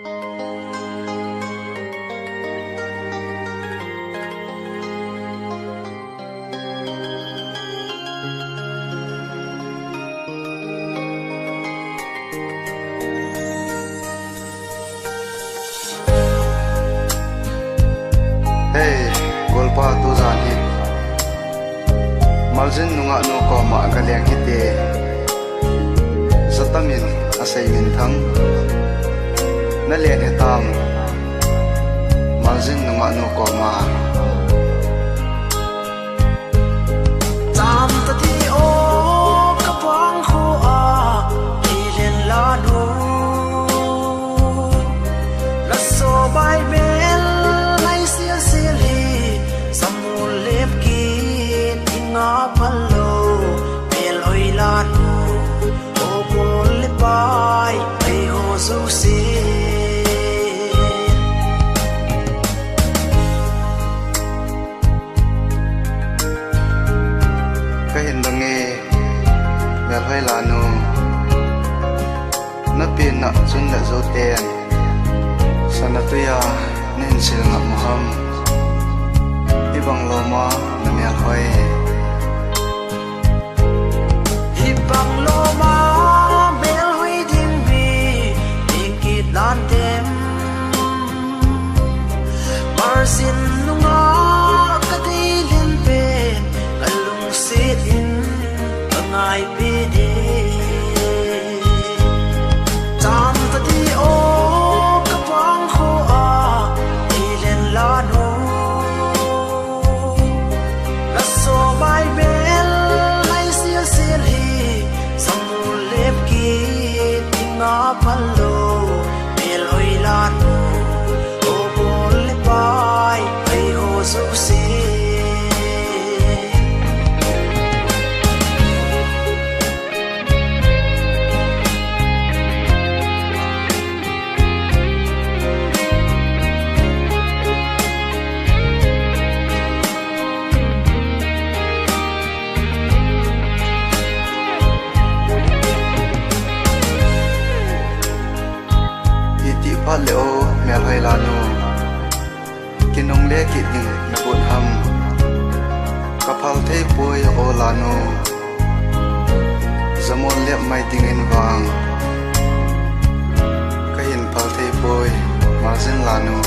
Hey, golpa tu zani. Maljin nunga nu ko ma kaliang hite. Zatamin asai min thang. Na lian hetam. Maljin nunga nu ko ma. Tam ta ti o kapang khu a ilin la nu. La so bai bel lai sia sili samul lep kin inga palo bel oi la nu. O bol le bai ai ho su si. Kahin dangi mel hai lanu na pin na chun la zo ten sanatuya nin sil nga moham ibang loma na mel hai Ibang loma bel hui ding bi ikit lan tem marsin nunga kadilin pen kalung sitin kangai pide tam ta di o kapang khu a ilen la nu la so bai bel lai sia sil hi samul lep ki tinga palo bel oi la nu o bol le bai ai ho su si iti pa leo mel hai lanu kinong le ki ding na bot ham kapal thei poi o lanu zamon lep mai ding in wang kahin pal thei poi marjin lanu